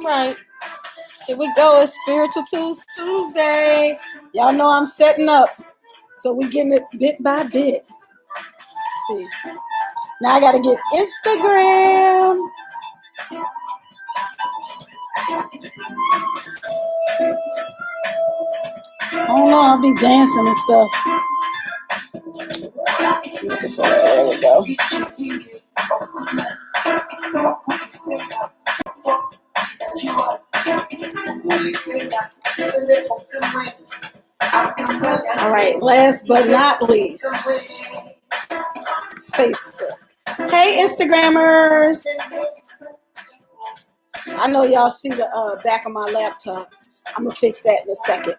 right. Here we go. It's Spiritual Tuesday. Y'all know I'm setting up. So we getting it bit by bit. Let's see. Now I gotta get Instagram. I don't know, I'll be dancing and stuff. There we go. All right, last but not least, Facebook. Hey, Instagrammers. I know y'all see the back of my laptop. I'm going to fix that in a second.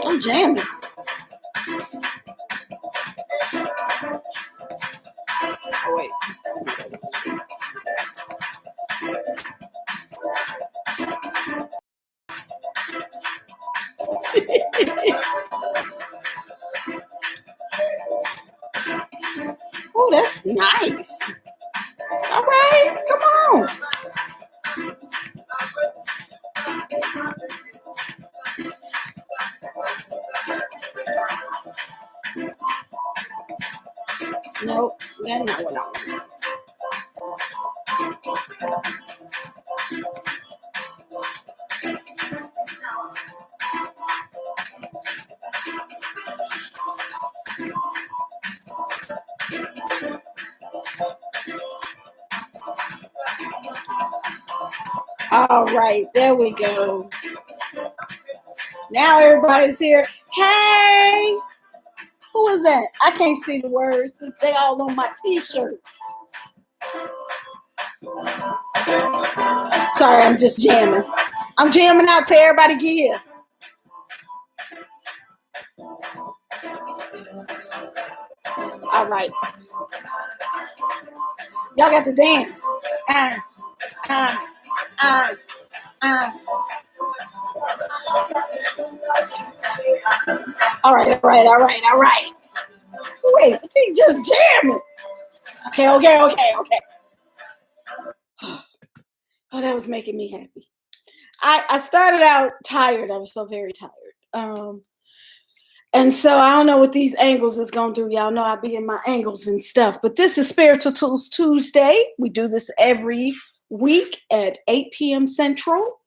I'm jamming. Oh, wait. Oh, that's nice. All right, come on. Nope, that's not what I want. All right, there we go. Now everybody's here. Hey, who is that? I can't see the words. They all on my t-shirt. Sorry, I'm just jamming. I'm jamming out to everybody get here. All right. Y'all got to dance. All right. Wait, he just jamming. Okay. Oh, that was making me happy. I started out tired. I was so very tired. And so I don't know what these angles is going to do. Y'all know I be in my angles and stuff. But this is Spiritual Tools Tuesday. We do this every week at 8 p.m. Central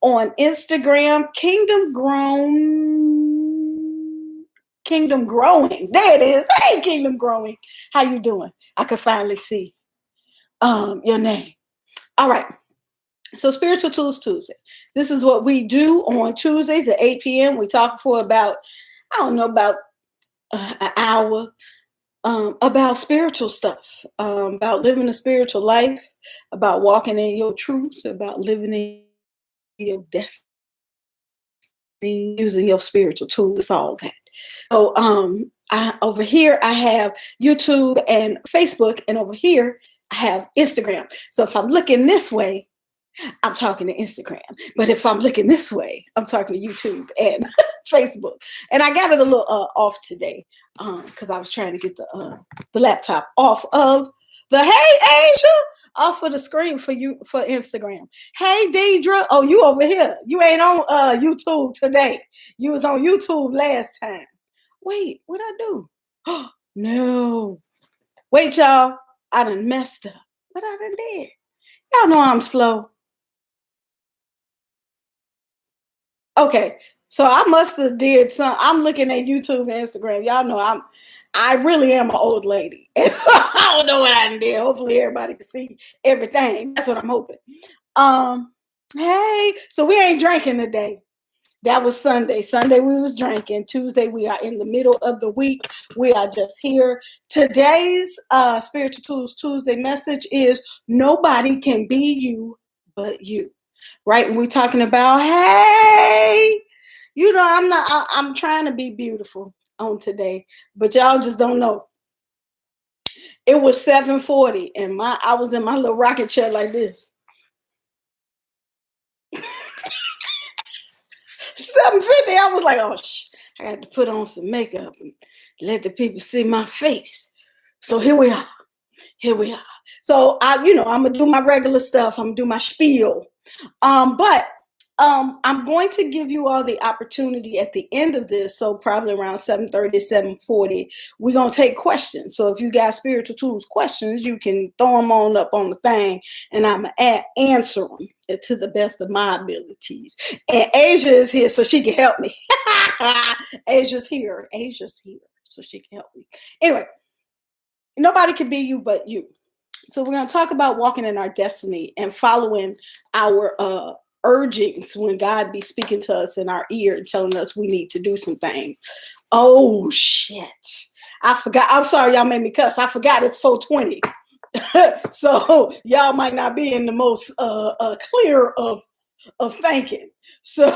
on Instagram. Kingdom Growing. There it is. Hey, Kingdom Growing. How you doing? I could finally see your name. All right. So Spiritual Tools Tuesday. This is what we do on Tuesdays at 8 p.m. We talk for about an hour about spiritual stuff, about living a spiritual life, about walking in your truth, about living in your destiny, using your spiritual tools, all that. So over here I have YouTube and Facebook, and over here I have Instagram. So if I'm looking this way, I'm talking to Instagram. But if I'm looking this way, I'm talking to YouTube and Facebook. And I got it a little off today because I was trying to get the laptop off of hey, Asia, off of the screen for Instagram. Hey, Deidre. Oh, you over here. You ain't on YouTube today. You was on YouTube last time. Wait, what'd I do? Oh, no. Wait, y'all. I done messed up. What I done did? Y'all know I'm slow. Okay, so I must have did some. I'm looking at YouTube and Instagram. Y'all know I really am an old lady. I don't know what I did. Hopefully everybody can see everything. That's what I'm hoping. Hey, so we ain't drinking today. That was Sunday. Sunday we was drinking. Tuesday we are in the middle of the week. We are just here. Today's Spiritual Tools Tuesday message is nobody can be you but you. Right? And we're talking about, hey, I'm trying to be beautiful on today, but y'all just don't know. It was 7:40, and I was in my little rocket chair like this. 7:50, I was like, oh, I got to put on some makeup and let the people see my face. So here we are. Here we are. So I'm gonna do my regular stuff. I'm gonna do my spiel. But I'm going to give you all the opportunity at the end of this. So probably around 7:30, 7:40, we're gonna take questions. So if you got spiritual tools questions, you can throw them on up on the thing, and I'm gonna answer them to the best of my abilities. And Asia is here, so she can help me. Asia's here, so she can help me. Anyway, nobody can be you but you. So we're going to talk about walking in our destiny and following our urgings when God be speaking to us in our ear and telling us we need to do some things. Oh, shit. I forgot. I'm sorry, y'all made me cuss. I forgot it's 4:20. So y'all might not be in the most clear of thinking. So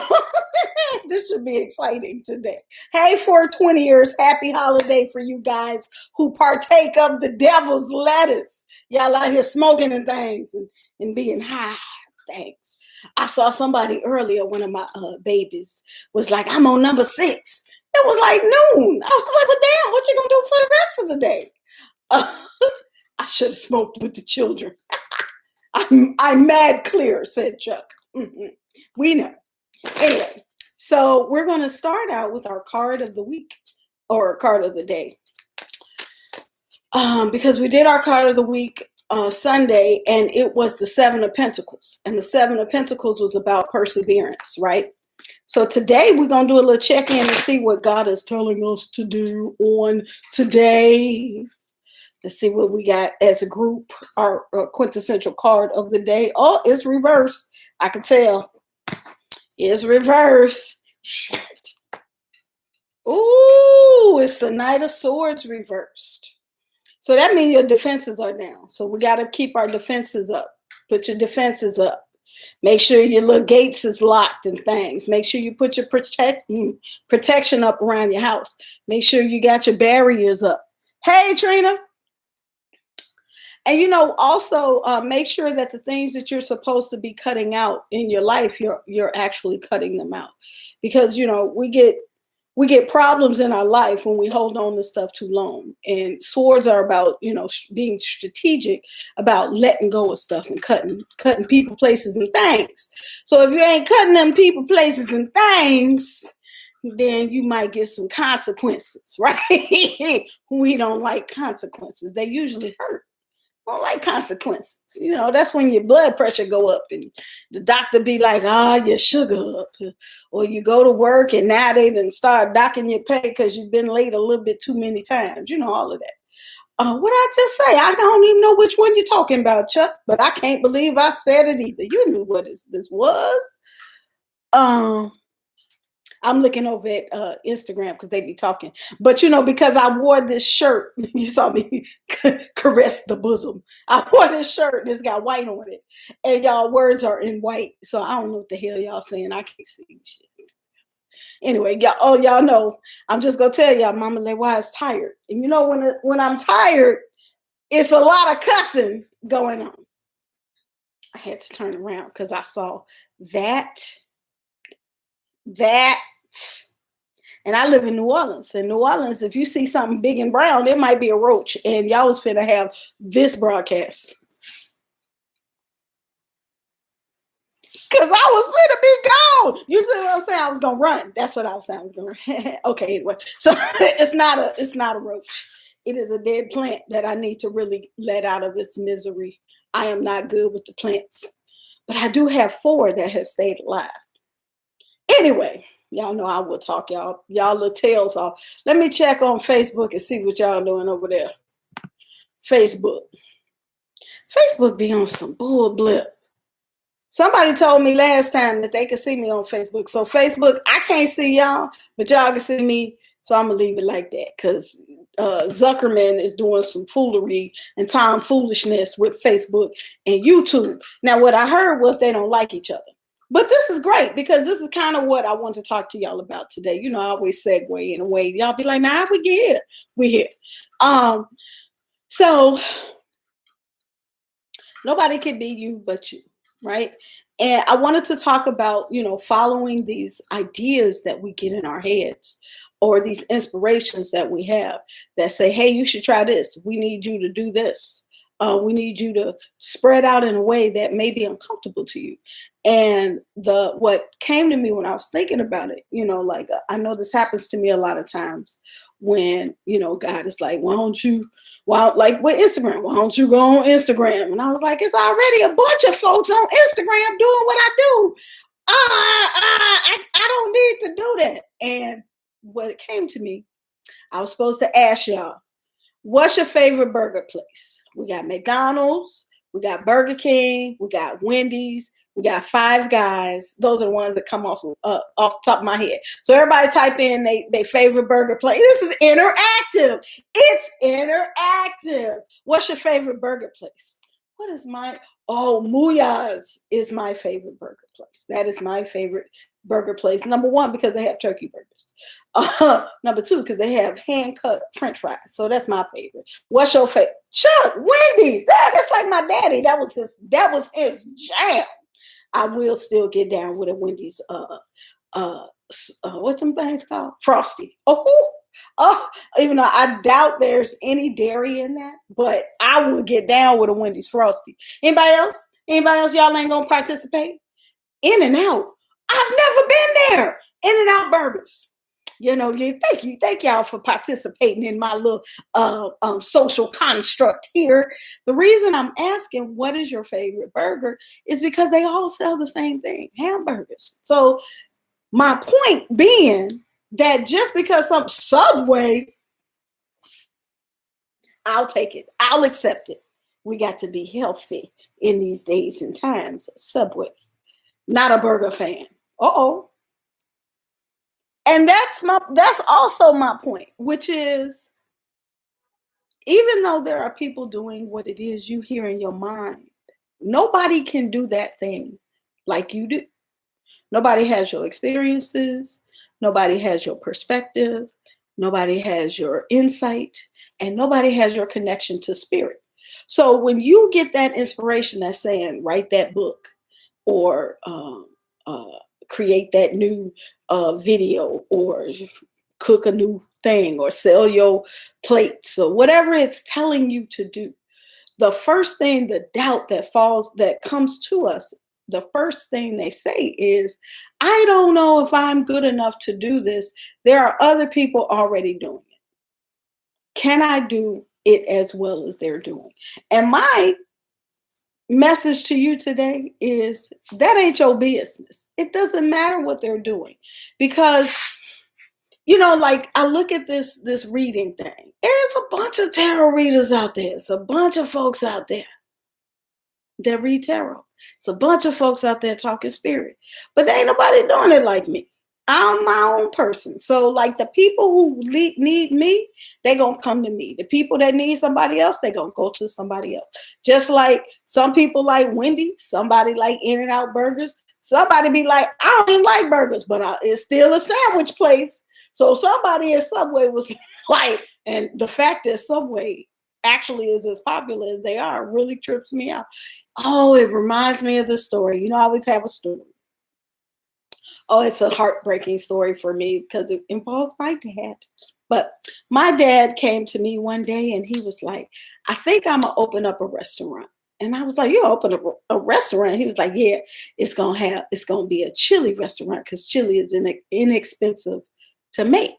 this should be exciting today. Hey, 420ers, happy holiday for you guys who partake of the devil's lettuce. Y'all out here smoking and things and being high. Thanks. I saw somebody earlier, one of my babies was like, I'm on number 6. It was like noon. I was like, well, damn, what you gonna do for the rest of the day? I should have smoked with the children. I'm mad clear, said Chuck. Mm-hmm. We know. Anyway, so we're going to start out with our card of the week or card of the day. Because we did our card of the week Sunday, and it was the 7 of Pentacles. And the 7 of Pentacles was about perseverance, right? So today we're going to do a little check-in and see what God is telling us to do on today. Let's see what we got as a group, our quintessential card of the day. Oh, it's reversed. I can tell. It's reversed. Shit. Ooh, it's the Knight of Swords reversed. So that means your defenses are down. So we got to keep our defenses up. Put your defenses up. Make sure your little gates is locked and things. Make sure you put your protection up around your house. Make sure you got your barriers up. Hey, Trina. And, also make sure that the things that you're supposed to be cutting out in your life, you're actually cutting them out. Because, we get problems in our life when we hold on to stuff too long. And swords are about, being strategic about letting go of stuff and cutting people, places, and things. So if you ain't cutting them people, places, and things, then you might get some consequences, right? We don't like consequences. They usually hurt. Don't like consequences. That's when your blood pressure go up and the doctor be like, your sugar up. Or you go to work and now they done start docking your pay because you've been late a little bit too many times. All of that. What I just say? I don't even know which one you're talking about, Chuck, but I can't believe I said it either. You knew what this was. I'm looking over at Instagram because they be talking. But, because I wore this shirt, you saw me caress the bosom. I wore this shirt, and it's got white on it. And y'all words are in white. So I don't know what the hell y'all saying. I can't see shit. Anyway, y'all know. I'm just going to tell y'all, Mama Lewa is tired. And when I'm tired, it's a lot of cussing going on. I had to turn around because I saw that. And I live in New Orleans. In New Orleans, if you see something big and brown, it might be a roach. And y'all was finna have this broadcast. Because I was finna be gone. You know what I'm saying? I was gonna run. That's what I was saying. I was gonna run. Okay, anyway. So it's not a roach. It is a dead plant that I need to really let out of its misery. I am not good with the plants. But I do have 4 that have stayed alive. Anyway, y'all know I will talk y'all little tails off. Let me check on Facebook and see what y'all doing over there. Facebook be on some bull blip. Somebody told me last time that they could see me on Facebook. So Facebook, I can't see y'all, but y'all can see me. So I'm going to leave it like that because Zuckerman is doing some foolery and tomfoolishness with Facebook and YouTube. Now, what I heard was they don't like each other. But this is great because this is kind of what I want to talk to y'all about today. I always segue in a way. Y'all be like, nah, we here. So nobody can be you but you, right? And I wanted to talk about, following these ideas that we get in our heads, or these inspirations that we have that say, hey, you should try this. We need you to do this. We need you to spread out in a way that may be uncomfortable to you. And the what came to me when I was thinking about it, like I know this happens to me a lot of times when, God is like, why don't you, like with Instagram, why don't you go on Instagram? And I was like, it's already a bunch of folks on Instagram doing what I do. I don't need to do that. And what it came to me, I was supposed to ask y'all, what's your favorite burger place? We got McDonald's, we got Burger King, we got Wendy's, we got Five Guys. Those are the ones that come off the top of my head. So everybody type in they favorite burger place. This is interactive. It's interactive. What's your favorite burger place? What is mine? Oh, Muya's is my favorite burger place. That is my favorite burger place. Number one, because they have turkey burgers. Number two, because they have hand cut French fries. So that's my favorite. What's your favorite? Chuck, Wendy's. That's like my daddy. That was his jam. I will still get down with a Wendy's. What's them things called? Frosty. Even though I doubt there's any dairy in that, but I will get down with a Wendy's Frosty. Anybody else? Anybody else? Y'all ain't gonna participate? In and Out. I've never been there. In and Out Burgers. Thank y'all for participating in my little social construct here. The reason I'm asking what is your favorite burger is because they all sell the same thing, hamburgers. So my point being that just because some Subway, I'll take it. I'll accept it. We got to be healthy in these days and times. Subway, not a burger fan. Uh-oh. And that's also my point, which is even though there are people doing what it is you hear in your mind, nobody can do that thing like you do. Nobody has your experiences, nobody has your perspective, nobody has your insight, and nobody has your connection to spirit. So when you get that inspiration that's saying, write that book, or uh, create that new video, or cook a new thing, or sell your plates, or whatever it's telling you to do, the first thing, the doubt that comes to us, the first thing they say is, I don't know if I'm good enough to do this. There are other people already doing it. Can I do it as well as they're doing? And my message to you today is that ain't your business. It doesn't matter what they're doing, because like I look at this reading thing. There's a bunch of tarot readers out there. It's a bunch of folks out there that read tarot. It's a bunch of folks out there talking spirit, but there ain't nobody doing it like me. I'm my own person. So like the people who need me, they gonna come to me. The people that need somebody else, they gonna go to somebody else. Just like some people like Wendy's, somebody like In and Out Burgers. Somebody be like, I don't even like burgers, but it's still a sandwich place. So somebody at Subway was like, and the fact that Subway actually is as popular as they are really trips me out. Oh, it reminds me of this story. I always have a story. Oh, it's a heartbreaking story for me because it involves my dad. But my dad came to me one day and he was like, I think I'm going to open up a restaurant. And I was like, you open up a restaurant? He was like, yeah, it's going to be a chili restaurant because chili is inexpensive to make.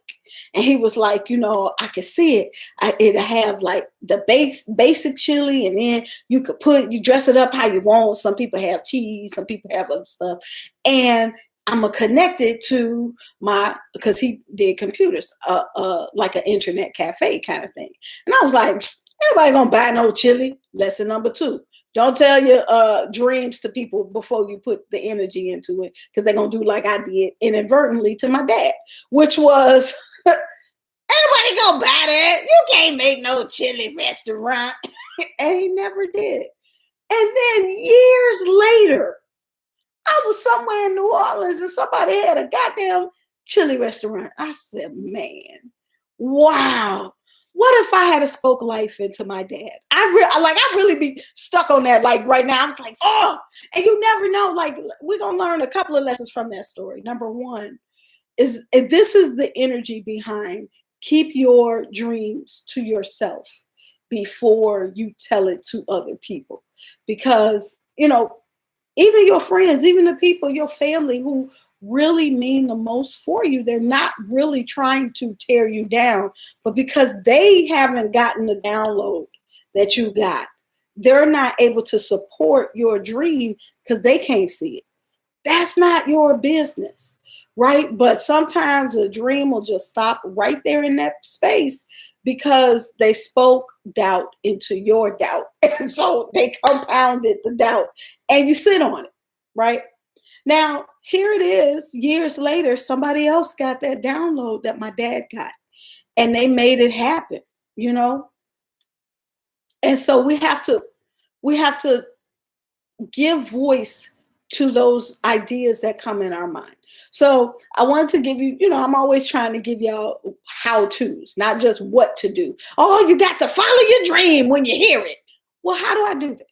And he was like, I could see it. It'll have like the basic chili, and then you dress it up how you want. Some people have cheese, some people have other stuff. And I'm going to connect it to because he did computers, like an internet cafe kind of thing. And I was like, anybody going to buy no chili? Lesson number 2. Don't tell your dreams to people before you put the energy into it, because they're going to do like I did inadvertently to my dad, which was, anybody going to buy that? You can't make no chili restaurant. And he never did. And then years later, I was somewhere in New Orleans and somebody had a goddamn chili restaurant. I said, man, wow. What if I had a spoke life into my dad? I really be stuck on that. Like right now, I was like, oh, and you never know. Like we're gonna learn a couple of lessons from that story. Number one is this is the energy behind keep your dreams to yourself before you tell it to other people, because even your friends, even the people, your family who really mean the most for you, they're not really trying to tear you down, but because they haven't gotten the download that you got, they're not able to support your dream because they can't see it. That's not your business, right? But sometimes a dream will just stop right there in that space because they spoke doubt into your doubt. And so they compounded the doubt and you sit on it, right? Now, here it is, years later, somebody else got that download that my dad got and they made it happen, you know? And so we have to give voice to those ideas that come in our mind. So I wanted to give you, I'm always trying to give y'all how-tos, not just what to do. Oh, you got to follow your dream when you hear it. Well, how do I do that?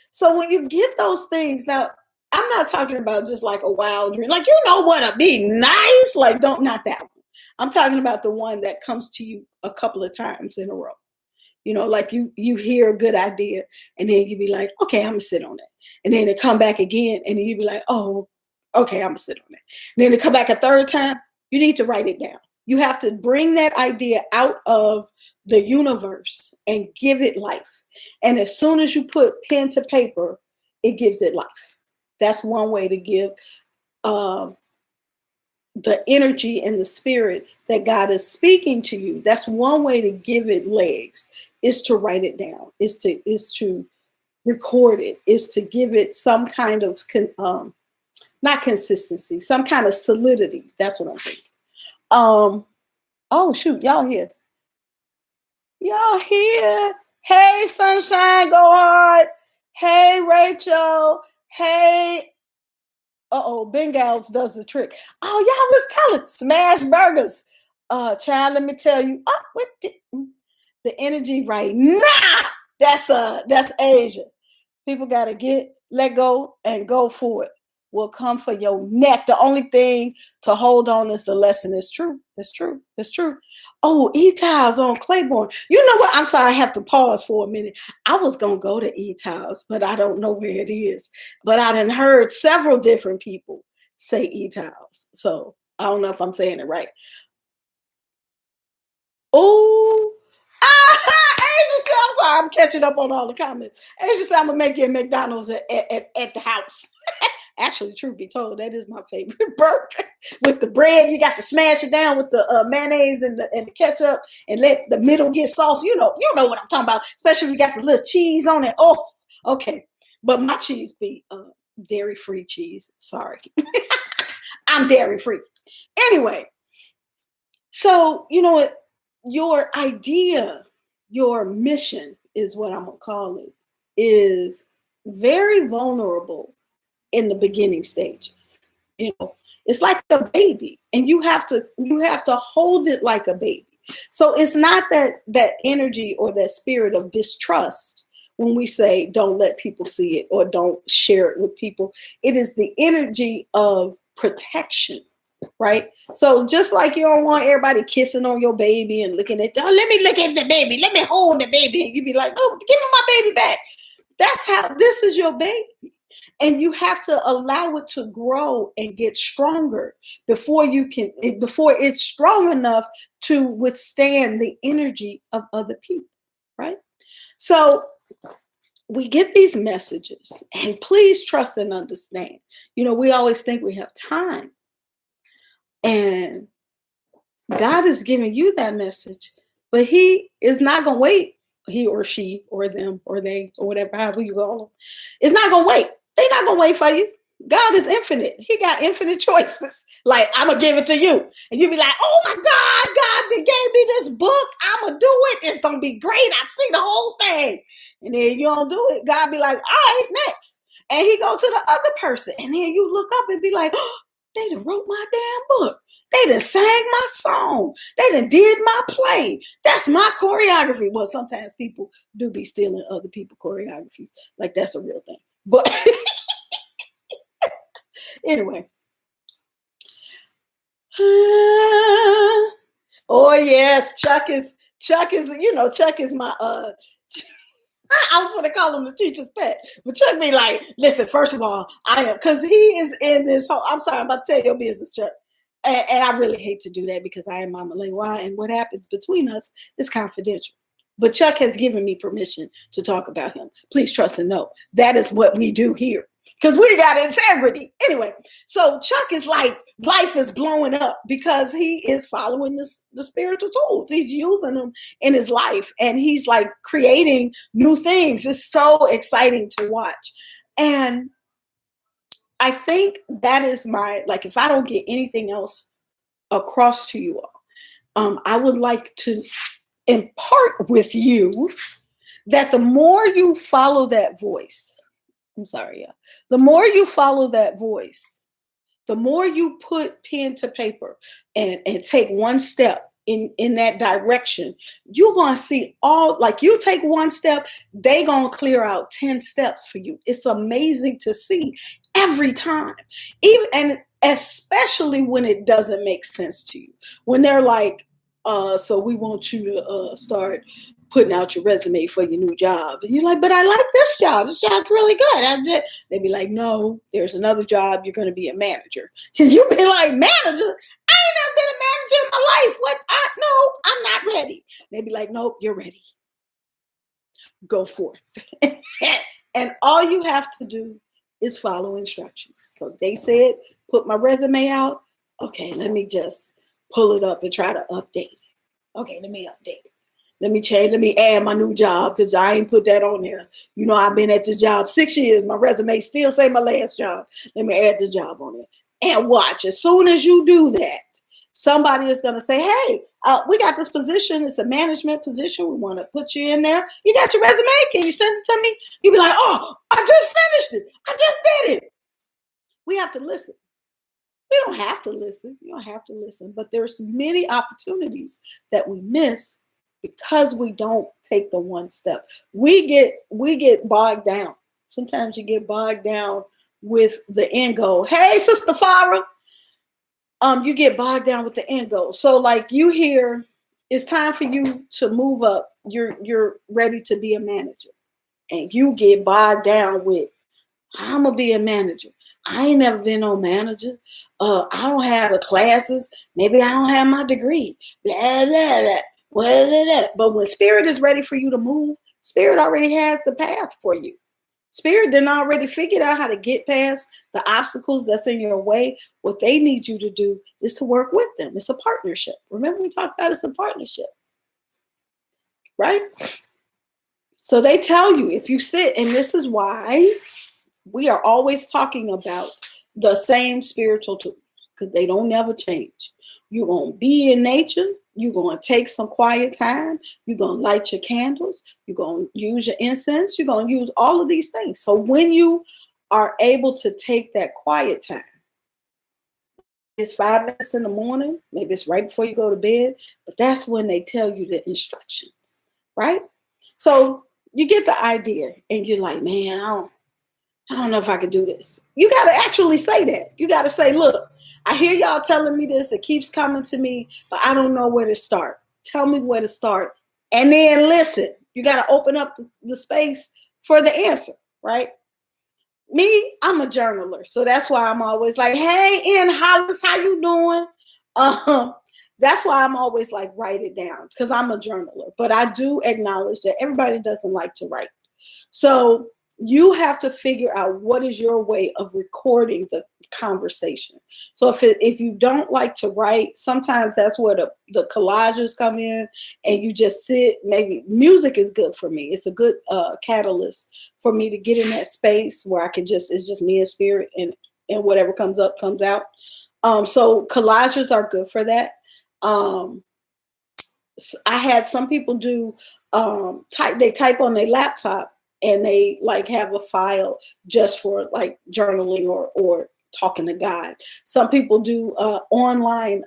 So when you get those things, now I'm not talking about just like a wild dream, like what'll be nice, like not that one. I'm talking about the one that comes to you a couple of times in a row. Like you hear a good idea and then you be like, okay, I'm gonna sit on it. And then it come back again and then you be like, oh, okay, I'm gonna sit on it. And then it come back a third time, you need to write it down. You have to bring that idea out of the universe and give it life. And as soon as you put pen to paper, it gives it life. That's one way to give the energy and the spirit that God is speaking to you. That's one way to give it legs, is to write it down, is to record it, is to give it some kind of not consistency, some kind of solidity. That's what I'm thinking. Oh shoot, y'all here. Y'all here. Hey, Sunshine, go hard. Hey, Rachel. Hey, Bengals does the trick. Oh, y'all was telling smash burgers. Child, let me tell you. Oh, what the energy right now? That's Asia. People gotta let go and go for it. Will come for your neck. The only thing to hold on is the lesson. It's true. It's true. It's true. Oh, E-Tiles on Claiborne. You know what? I'm sorry, I have to pause for a minute. I was gonna go to E-Tiles, but I don't know where it is. But I done heard several different people say E-Tiles. So I don't know if I'm saying it right. Oh, Asia said, I'm sorry, I'm catching up on all the comments. Asia said, I'm gonna make you a McDonald's at the house. Actually, truth be told, that is my favorite burger. With the bread, you got to smash it down with the mayonnaise and the ketchup and let the middle get soft. You know what I'm talking about, especially if you got the little cheese on it. Oh, okay. But my cheese be dairy-free cheese. Sorry. I'm dairy-free. Anyway, so you know what? Your idea, your mission is what I'm going to call it, is very vulnerable in the beginning stages. It's like a baby and you have to hold it like a baby. So it's not that energy or that spirit of distrust when we say don't let people see it or don't share it with people. It is the energy of protection, right? So just like you don't want everybody kissing on your baby and looking at, oh, let me look at the baby, let me hold the baby, and you be like, oh, give me my baby back. That's how this is your baby. And you have to allow it to grow and get stronger before it's strong enough to withstand the energy of other people, right? So we get these messages, and please trust and understand. We always think we have time, and God is giving you that message, but He is not going to wait. He or she or them or they or whatever, however you call them, is not going to wait. They're not going to wait for you. God is infinite. He got infinite choices. Like, I'm going to give it to you. And you be like, oh my God gave me this book. I'm going to do it. It's going to be great. I see the whole thing. And then you don't do it. God be like, all right, next. And He go to the other person. And then you look up and be like, oh, they done wrote my damn book. They done sang my song. They done did my play. That's my choreography. Well, sometimes people do be stealing other people's choreography. Like that's a real thing. But anyway. Oh yes, Chuck is Chuck is my I was going to call him the teacher's pet, but Chuck be like, listen, first of all, I am, because he is in this whole, I'm sorry, I'm about to tell your business, Chuck. And I really hate to do that because I am Mama Leroy, and what happens between us is confidential. But Chuck has given me permission to talk about him. Please trust and know that is what we do here because we got integrity. Anyway, so Chuck is like, life is blowing up because he is following the spiritual tools. He's using them in his life and he's like creating new things. It's so exciting to watch. And I think that is my, like, if I don't get anything else across to you all, I would like to impart with you that the more you follow that voice, the more you follow that voice, the more you put pen to paper and take one step in that direction, you're going to see all, like you take one step, they going to clear out 10 steps for you. It's amazing to see every time, even, and especially when it doesn't make sense to you, when they're like, so we want you to start putting out your resume for your new job. And you're like, but I like this job. This job's really good. They'd be like, no, there's another job. You're going to be a manager. You'd be like, manager? I ain't never been a manager in my life. What? No, I'm not ready. They'd be like, nope, you're ready. Go forth. And all you have to do is follow instructions. So they said, put my resume out. Okay, let me just pull it up and try to update it. Okay, let me update it. Let me change, let me add my new job because I ain't put that on there. You know, I've been at this job 6 years. My resume still say my last job. Let me add this job on it. And watch, as soon as you do that, somebody is going to say, hey, we got this position. It's a management position. We want to put you in there. You got your resume? Can you send it to me? You'll be like, oh, I just finished it. I just did it. We have to listen. We don't have to listen. You don't have to listen. But there's many opportunities that we miss because we don't take the one step. We get bogged down. Sometimes you get bogged down with the end goal. Hey, Sister Farah. You get bogged down with the end goal. So like you hear, it's time for you to move up. You're ready to be a manager. And you get bogged down with, I'm gonna be a manager. I ain't never been no manager. I don't have the classes. Maybe I don't have my degree. Blah, blah, blah. What is it? But when Spirit is ready for you to move, Spirit already has the path for you. Spirit done already figured out how to get past the obstacles that's in your way. What they need you to do is to work with them. It's a partnership. Remember we talked about it's a partnership, right? So they tell you if you sit, and this is why we are always talking about the same spiritual tools because they don't never change. You're going to be in nature. You're going to take some quiet time. You're going to light your candles. You're going to use your incense. You're going to use all of these things. So when you are able to take that quiet time, it's 5 minutes in the morning, maybe it's right before you go to bed, but that's when they tell you the instructions, right? So you get the idea and you're like, man, I don't know if I can do this. You got to actually say that. You got to say, look, I hear y'all telling me this. It keeps coming to me, but I don't know where to start. Tell me where to start. And then listen. You got to open up the space for the answer, right? Me, I'm a journaler. So that's why I'm always like, hey, Ian Hollis, how you doing? That's why I'm always like, write it down because I'm a journaler. But I do acknowledge that everybody doesn't like to write. So you have to figure out what is your way of recording the conversation. So if you don't like to write, sometimes that's where the collages come in and you just sit. Maybe music is good for me. It's a good catalyst for me to get in that space where I can it's just me and Spirit and whatever comes up, comes out. So collages are good for that. I had some people do, they type on their laptop and they like have a file just for like journaling or talking to God. Some people do online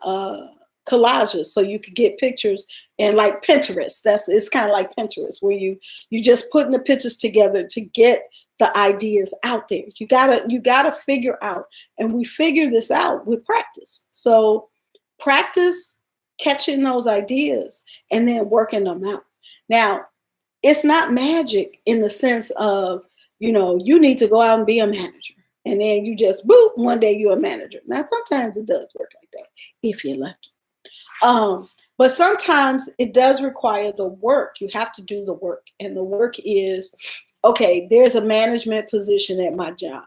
collages, so you could get pictures, and like Pinterest. It's kind of like Pinterest, where you just putting the pictures together to get the ideas out there. You gotta figure out, and we figure this out with practice. So practice catching those ideas and then working them out. Now, it's not magic in the sense of, you need to go out and be a manager, and then you just boop, one day you're a manager. Now, sometimes it does work like that if you're lucky. But sometimes it does require the work. You have to do the work. And the work is, okay, there's a management position at my job.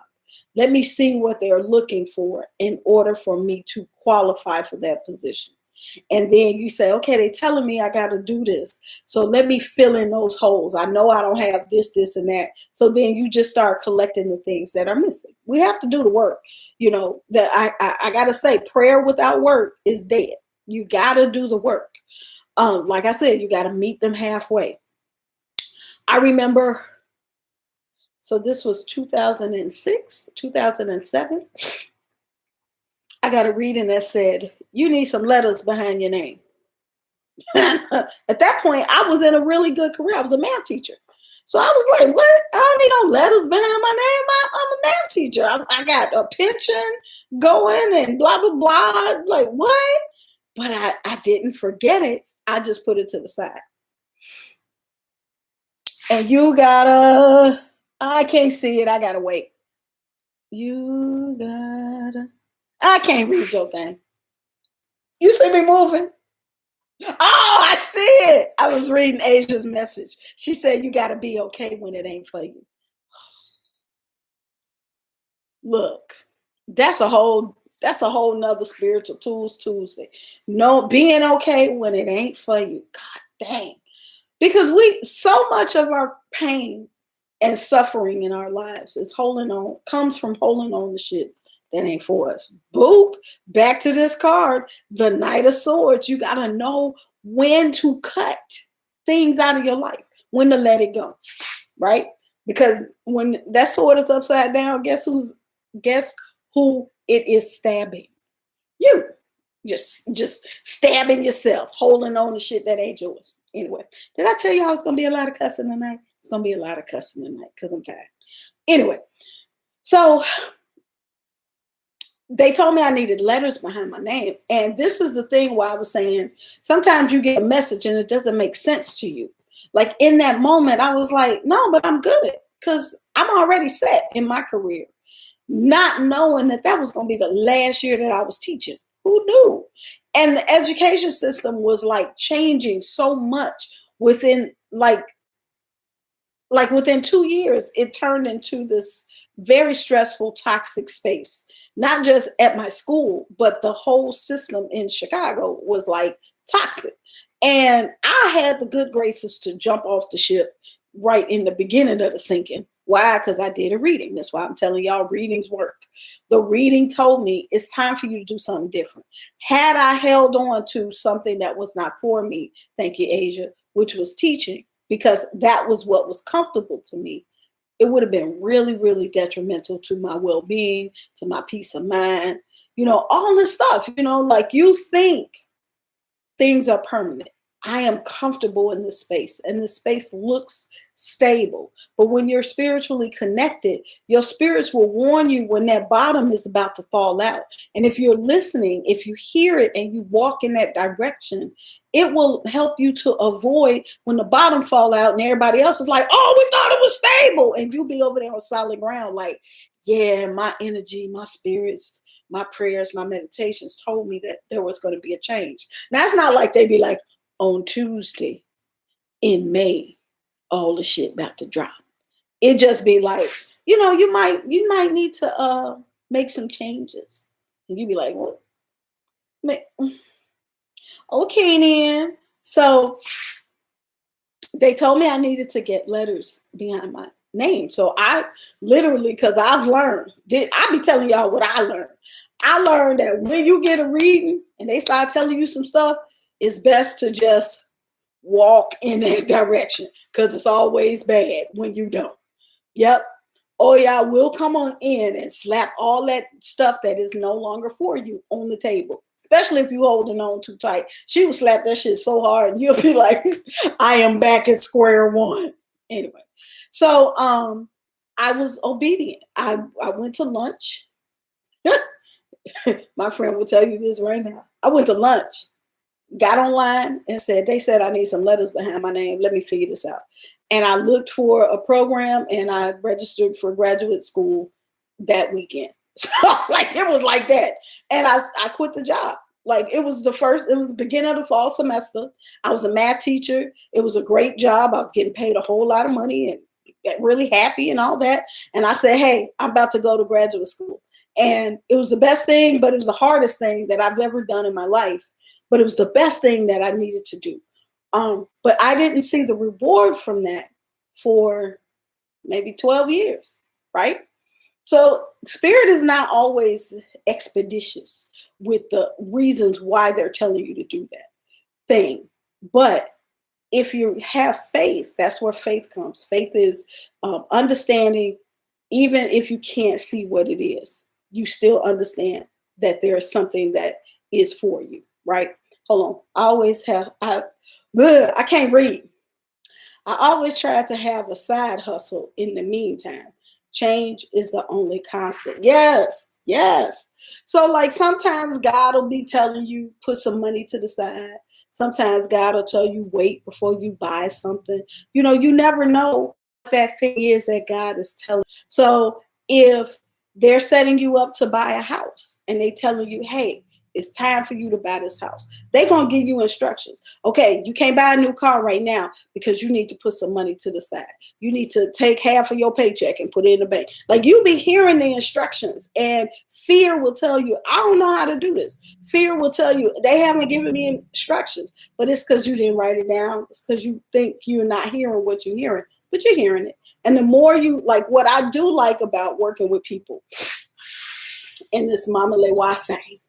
Let me see what they're looking for in order for me to qualify for that position. And then you say, okay, they're telling me I got to do this. So let me fill in those holes. I know I don't have this, this, and that. So then you just start collecting the things that are missing. We have to do the work. That I got to say, prayer without work is dead. You got to do the work. Like I said, you got to meet them halfway. I remember, so this was 2006, 2007. I got a reading that said, you need some letters behind your name. At that point, I was in a really good career. I was a math teacher. So I was like, what? I don't need no letters behind my name. I'm a math teacher. I got a pension going and blah, blah, blah. Like, what? But I didn't forget it. I just put it to the side. And I can't see it. I gotta wait. I can't read your thing. You see me moving? Oh, I see it. I was reading Asia's message. She said, you gotta be okay when it ain't for you. Look, that's a whole nother spiritual tools Tuesday. No, being okay when it ain't for you. God dang. Because so much of our pain and suffering in our lives comes from holding on to shit that ain't for us. Boop, back to this card, the Knight of Swords. You got to know when to cut things out of your life, when to let it go, right? Because when that sword is upside down, guess who it is stabbing? You. Just stabbing yourself, holding on to shit that ain't yours. Anyway, did I tell you how it's going to be a lot of cussing tonight? It's going to be a lot of cussing tonight because I'm tired. Anyway, so they told me I needed letters behind my name. And this is the thing why I was saying, sometimes you get a message and it doesn't make sense to you. Like in that moment, I was like, no, but I'm good because I'm already set in my career. Not knowing that was going to be the last year that I was teaching. Who knew? And the education system was like changing so much within like within 2 years, it turned into this very stressful, toxic space. Not just at my school, but the whole system in Chicago was like toxic. And I had the good graces to jump off the ship right in the beginning of the sinking. Why? Because I did a reading. That's why I'm telling y'all readings work. The reading told me it's time for you to do something different. Had I held on to something that was not for me, thank you, Asia, which was teaching, because that was what was comfortable to me, it would have been really, really detrimental to my well-being, to my peace of mind, all this stuff, like you think things are permanent. I am comfortable in this space, and this space looks stable. But when you're spiritually connected, your spirits will warn you when that bottom is about to fall out. And if you're listening, if you hear it and you walk in that direction, it will help you to avoid when the bottom fall out and everybody else is like, oh, we thought it was stable. And you'll be over there on solid ground like, yeah, my energy, my spirits, my prayers, my meditations told me that there was going to be a change. Now, it's not like they'd be like, on Tuesday in May, all the shit about to drop. It just be like, you might need to make some changes. And you be like, what? Okay, then. So they told me I needed to get letters behind my name. So I literally, because I've learned, I be telling y'all what I learned. I learned that when you get a reading and they start telling you some stuff, it's best to just walk in that direction because it's always bad when you don't. Yep. Oh yeah, we'll come on in and slap all that stuff that is no longer for you on the table. Especially if you holding on too tight. She would slap that shit so hard and you'll be like, I am back at square one. Anyway. So I was obedient. I went to lunch. My friend will tell you this right now. I went to lunch, got online and said, they said I need some letters behind my name. Let me figure this out. And I looked for a program and I registered for graduate school that weekend. So like it was like that. And I quit the job. Like it was the beginning of the fall semester. I was a math teacher. It was a great job. I was getting paid a whole lot of money and really happy and all that. And I said, hey, I'm about to go to graduate school. And it was the best thing, but it was the hardest thing that I've ever done in my life. But it was the best thing that I needed to do. But I didn't see the reward from that for maybe 12 years, right? So spirit is not always expeditious with the reasons why they're telling you to do that thing. But if you have faith, that's where faith comes. Faith is understanding, even if you can't see what it is, you still understand that there is something that is for you, right? Hold on. I can't read. I always try to have a side hustle in the meantime. Change is the only constant. Yes, yes. So like sometimes God will be telling you, put some money to the side. Sometimes God will tell you, wait before you buy something. You know, you never know what that thing is that God is telling. So if they're setting you up to buy a house and they telling you, hey, it's time for you to buy this house, they're going to give you instructions. Okay, you can't buy a new car right now because you need to put some money to the side. You need to take half of your paycheck and put it in the bank. Like you be hearing the instructions and fear will tell you, I don't know how to do this. Fear will tell you, they haven't given me instructions, but it's because you didn't write it down. It's because you think you're not hearing what you're hearing, but you're hearing it. And the more you like, what I do like about working with people in this Mama Lewa thing,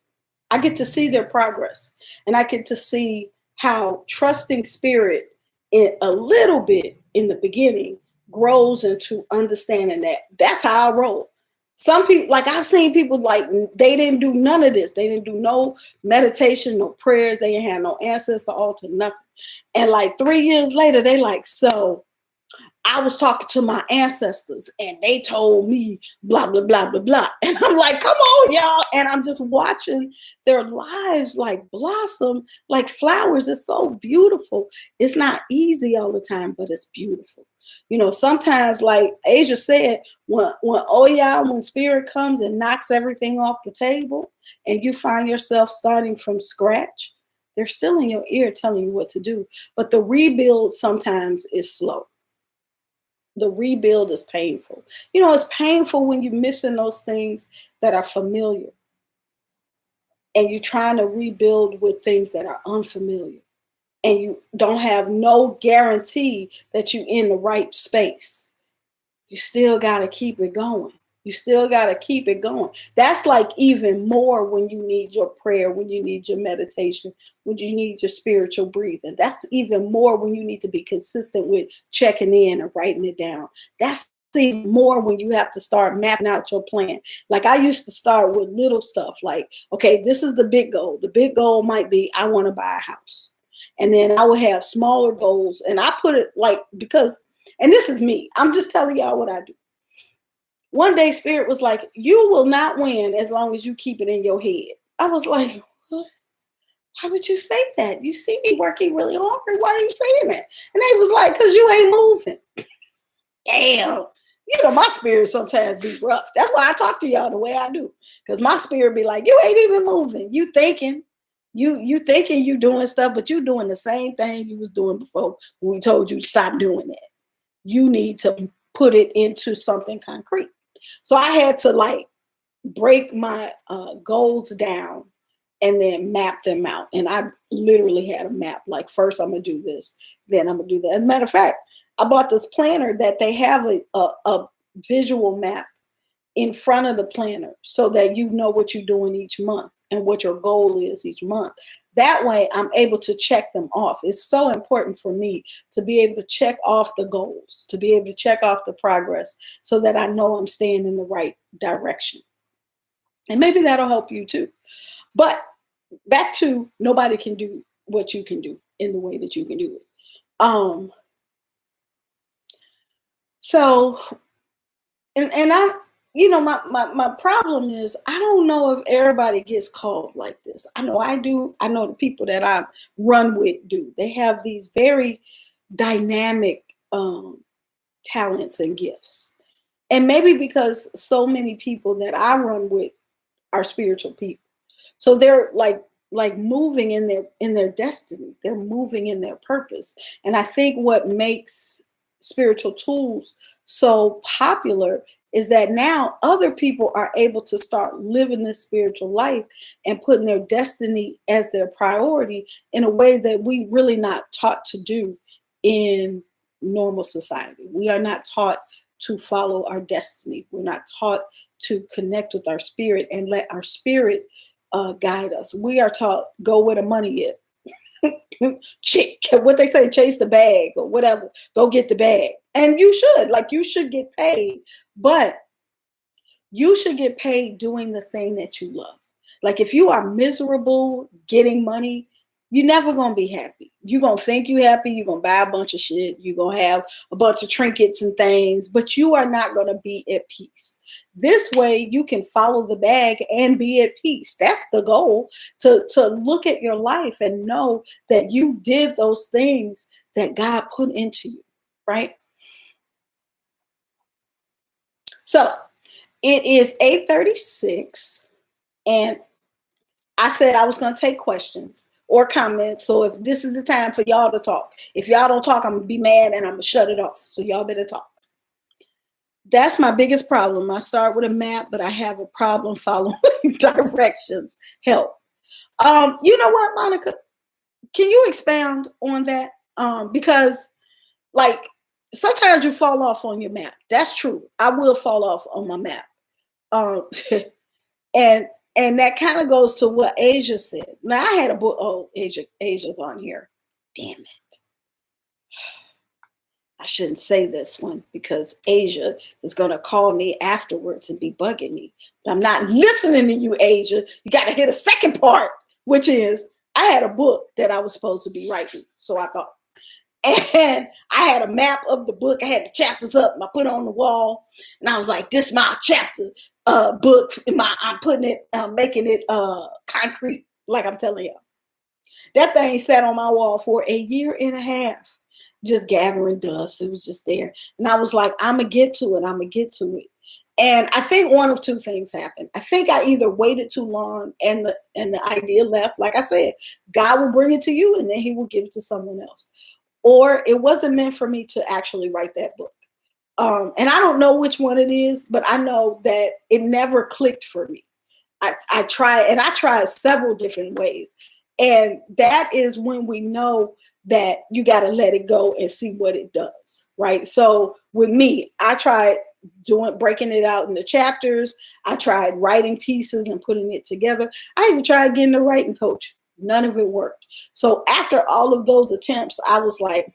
I get to see their progress and I get to see how trusting spirit in a little bit in the beginning grows into understanding that that's how I roll. Some people, like I've seen people like they didn't do none of this. They didn't do no meditation, no prayers. They didn't have no ancestor altar, nothing. And like 3 years later, they like, so I was talking to my ancestors and they told me blah, blah, blah, blah, blah. And I'm like, come on, y'all. And I'm just watching their lives like blossom like flowers. It's so beautiful. It's not easy all the time, but it's beautiful. You know, sometimes like Asia said, when spirit comes and knocks everything off the table and you find yourself starting from scratch, they're still in your ear telling you what to do. But the rebuild sometimes is slow. The rebuild is painful. You know, it's painful when you're missing those things that are familiar and you're trying to rebuild with things that are unfamiliar and you don't have no guarantee that you're in the right space. You still got to keep it going. You still got to keep it going. That's like even more when you need your prayer, when you need your meditation, when you need your spiritual breathing. That's even more when you need to be consistent with checking in and writing it down. That's even more when you have to start mapping out your plan. Like I used to start with little stuff like, okay, this is the big goal. The big goal might be I want to buy a house. And then I would have smaller goals. And I put it like, because, and this is me, I'm just telling y'all what I do. One day spirit was like, you will not win as long as you keep it in your head. I was like, what? Why would you say that? You see me working really hard. Why are you saying that? And they was like, because you ain't moving. Damn. You know, my spirit sometimes be rough. That's why I talk to y'all the way I do. Because my spirit be like, you ain't even moving. You thinking. You thinking you doing stuff, but you doing the same thing you was doing before when we told you to stop doing it. You need to put it into something concrete. So I had to like break my goals down and then map them out. And I literally had a map. Like first I'm going to do this, then I'm going to do that. As a matter of fact, I bought this planner that they have a visual map in front of the planner so that you know what you're doing each month and what your goal is each month. That way I'm able to check them off. It's so important for me to be able to check off the goals, to be able to check off the progress so that I know I'm staying in the right direction. And maybe that'll help you too. But back to, nobody can do what you can do in the way that you can do it. So, and I, my problem is, I don't know if everybody gets called like this. I know I do. I know the people that I run with do. They have these very dynamic talents and gifts. And maybe because so many people that I run with are spiritual people. So they're like moving in their destiny. They're moving in their purpose. And I think what makes spiritual tools so popular is that now other people are able to start living this spiritual life and putting their destiny as their priority in a way that we really not taught to do in normal society. We are not taught to follow our destiny. We're not taught to connect with our spirit and let our spirit guide us. We are taught, go where the money is. What they say, chase the bag or whatever. Go get the bag. And you should get paid, but you should get paid doing the thing that you love. Like if you are miserable getting money, you're never going to be happy. You're going to think you're happy. You're going to buy a bunch of shit. You're going to have a bunch of trinkets and things, but you are not going to be at peace. This way you can follow the bag and be at peace. That's the goal, to look at your life and know that you did those things that God put into you, right? So it is 8:36, and I said I was going to take questions or comments. So if this is the time for y'all to talk, if y'all don't talk, I'm going to be mad and I'm going to shut it off. So y'all better talk. That's my biggest problem. I start with a map, but I have a problem following directions. Help. You know what, Monica? Can you expound on that? Because like sometimes you fall off on your map. That's true. I will fall off on my map. And that kind of goes to what Asia said. Now I had a book. Oh, Asia's on here. Damn it. I shouldn't say this one because Asia is going to call me afterwards and be bugging me. But I'm not listening to you, Asia. You got to hear the second part, which is I had a book that I was supposed to be writing. So I thought. And I had a map of the book. I had the chapters up and I put it on the wall. And I was like, this is my chapter book. I'm putting it, making it concrete, like I'm telling you. That thing sat on my wall for a year and a half, just gathering dust. It was just there. And I was like, I'm going to get to it. I'm going to get to it. And I think one of two things happened. I think I either waited too long and the idea left. Like I said, God will bring it to you and then he will give it to someone else. Or it wasn't meant for me to actually write that book. And I don't know which one it is, but I know that it never clicked for me. I tried several different ways. And that is when we know that you got to let it go and see what it does, right? So with me, I tried breaking it out into chapters. I tried writing pieces and putting it together. I even tried getting a writing coach. None of it worked. So after all of those attempts, I was like,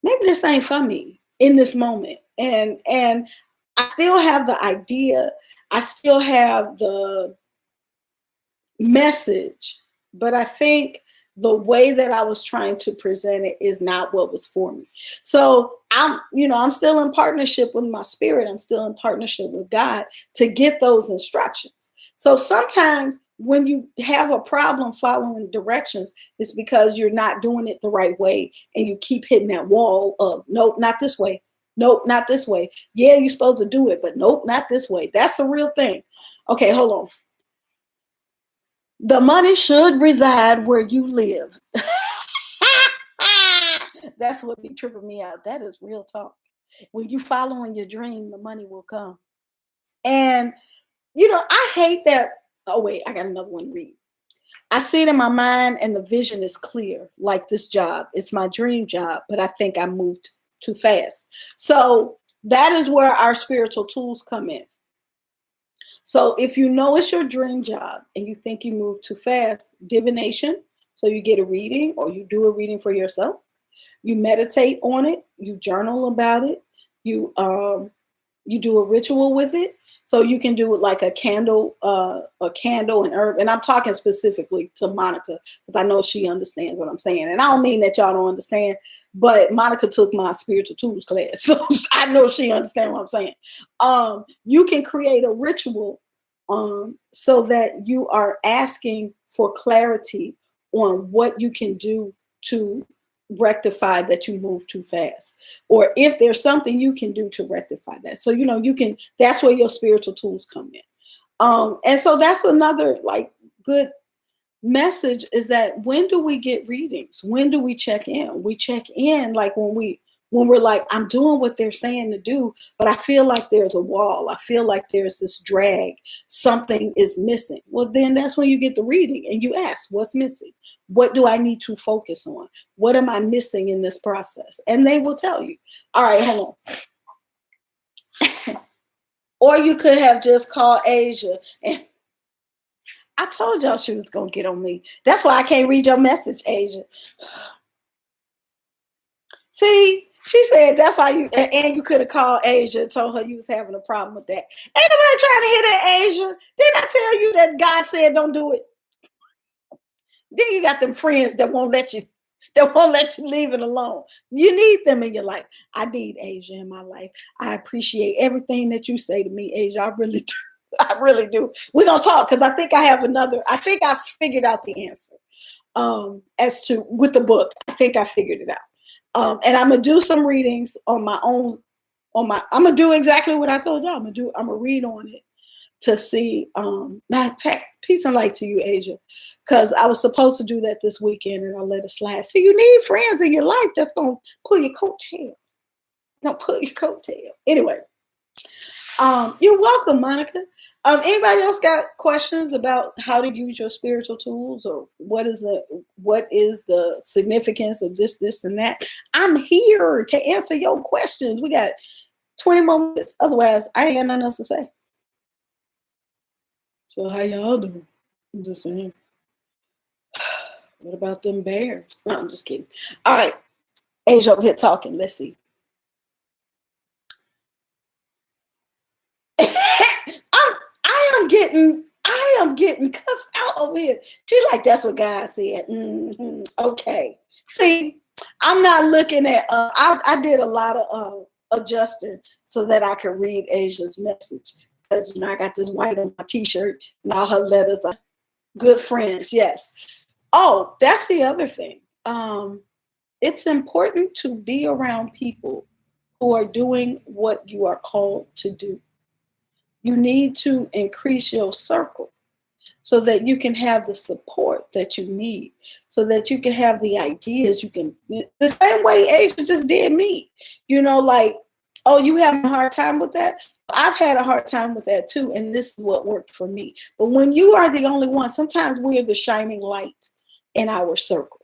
maybe this ain't for me in this moment. And I still have the idea. I still have the message, but I think the way that I was trying to present it is not what was for me. So I'm still in partnership with my spirit. I'm still in partnership with God to get those instructions. So sometimes when you have a problem following directions, it's because you're not doing it the right way. And you keep hitting that wall of, nope, not this way. Nope, not this way. Yeah, you're supposed to do it, but nope, not this way. That's a real thing. Okay, hold on. The money should reside where you live. That's what be tripping me out. That is real talk. When you following your dream, the money will come. And, I hate that. Oh, wait, I got another one to read. I see it in my mind and the vision is clear, like this job. It's my dream job, but I think I moved too fast. So that is where our spiritual tools come in. So if you know it's your dream job and you think you move too fast, divination. So you get a reading or you do a reading for yourself. You meditate on it. You journal about it. You do a ritual with it. So you can do it like a candle and herb. And I'm talking specifically to Monica because I know she understands what I'm saying. And I don't mean that y'all don't understand, but Monica took my spiritual tools class, so I know she understands what I'm saying. You can create a ritual so that you are asking for clarity on what you can do to rectify that you move too fast, or if there's something you can do to rectify that. So you can, that's where your spiritual tools come in. And so that's another like good message, is that when do we get readings? When do we check in? We check in like when we're like, I'm doing what they're saying to do, but I feel like there's a wall. I feel like there's this drag. Something is missing. Well, then that's when you get the reading and you ask, what's missing? What do I need to focus on? What am I missing in this process? And they will tell you. All right, hold on. Or you could have just called Asia. And I told y'all she was going to get on me. That's why I can't read your message, Asia. See, she said that's why you could have called Asia and told her you was having a problem with that. Ain't nobody trying to hear that, Asia. Didn't I tell you that God said don't do it? Then you got them friends that won't let you leave it alone. You need them in your life. I need Asia in my life. I appreciate everything that you say to me, Asia. I really do. I really do. We're gonna talk because I think I figured out the answer. As to with the book. I think I figured it out. And I'm gonna do some readings on my own. I'm gonna do exactly what I told y'all. I'm gonna read on it to see. Matter of fact, peace and light to you, Asia, because I was supposed to do that this weekend and I let it slide. See, you need friends in your life that's gonna pull your coattail. Don't pull your coattail. Anyway, you're welcome, Monica. Anybody else got questions about how to use your spiritual tools, or what is the significance of this, and that? I'm here to answer your questions. We got 20 more minutes. Otherwise, I ain't got nothing else to say. So how y'all doing? I'm just saying. What about them bears? No, I'm just kidding. All right. Asia over here talking. Let's see. I am getting cussed out over here. She like, that's what God said. Okay. See, I'm not looking at, I did a lot of adjusting so that I could read Asia's message. Because, I got this white on my t-shirt and all her letters are good friends. Yes. Oh, that's the other thing. It's important to be around people who are doing what you are called to do. You need to increase your circle so that you can have the support that you need, so that you can have the ideas the same way Asia just did me. Like, oh, you having a hard time with that? I've had a hard time with that too, and this is what worked for me. But when you are the only one, sometimes we're the shining light in our circle.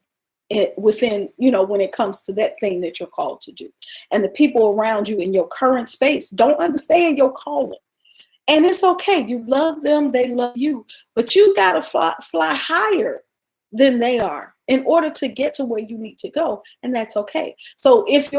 Within, when it comes to that thing that you're called to do. And the people around you in your current space don't understand your calling. And it's okay. You love them. They love you. But you got to fly higher than they are in order to get to where you need to go. And that's okay. So if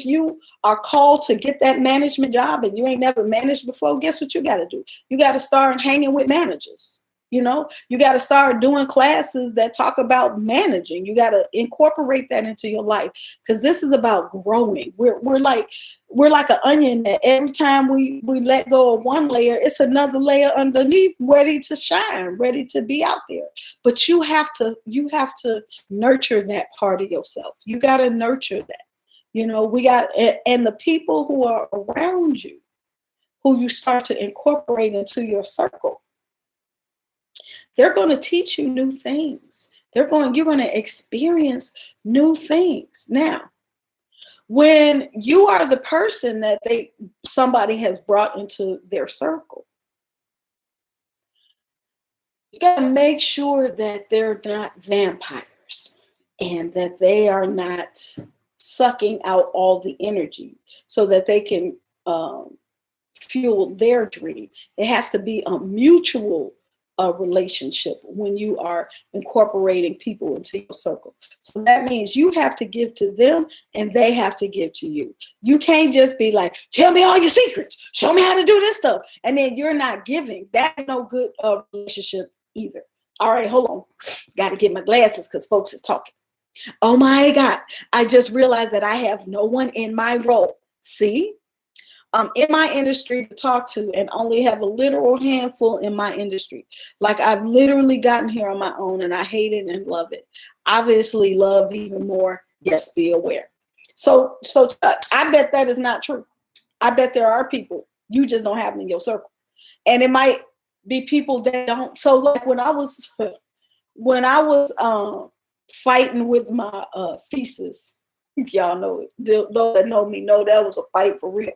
you are called to get that management job and you ain't never managed before, guess what you got to do? You got to start hanging with managers. You got to start doing classes that talk about managing. You got to incorporate that into your life, because this is about growing. We're like an onion that every time we let go of one layer, it's another layer underneath ready to shine, ready to be out there. But you have to nurture that part of yourself. You got to nurture that. And the people who are around you, who you start to incorporate into your circle, they're going to teach you new things. You're going to experience new things. Now, when you are the person that somebody has brought into their circle, you got to make sure that they're not vampires and that they are not sucking out all the energy so that they can fuel their dream. It has to be a mutual relationship when you are incorporating people into your circle. So that means you have to give to them and they have to give to you. You can't just be like, tell me all your secrets, show me how to do this stuff, and then you're not giving. That's no good relationship either. All right, hold on. Got to get my glasses because folks is talking. Oh my God. I just realized that I have no one in my role. See? In my industry to talk to and only have a literal handful in my industry. Like I've literally gotten here on my own and I hate it and love it. Obviously love even more. Yes, be aware. So I bet that is not true. I bet there are people, you just don't have them in your circle. And it might be people that don't. So like when I was fighting with my thesis, y'all know it. Those that know me know that was a fight for real.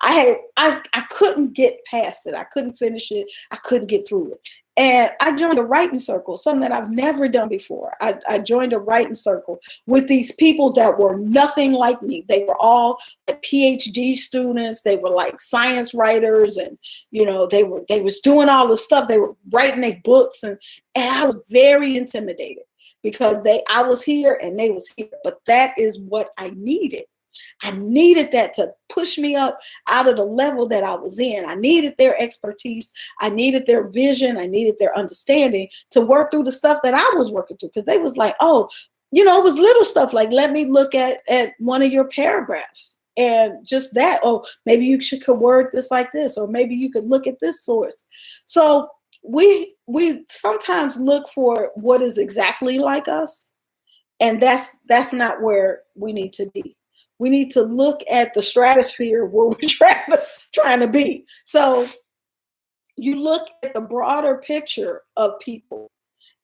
I couldn't get past it. I couldn't finish it. I couldn't get through it. And I joined a writing circle, something that I've never done before. I joined a writing circle with these people that were nothing like me. They were all PhD students. They were like science writers, and they was doing all this stuff. They were writing their books, and I was very intimidated because I was here and they was here. But that is what I needed. I needed that to push me up out of the level that I was in. I needed their expertise. I needed their vision. I needed their understanding to work through the stuff that I was working through. Because they was like, oh, it was little stuff like, let me look at one of your paragraphs. And just that, oh, maybe you could word this like this, or maybe you could look at this source. So we sometimes look for what is exactly like us. And that's not where we need to be. We need to look at the stratosphere of where we're trying to be. So you look at the broader picture of people,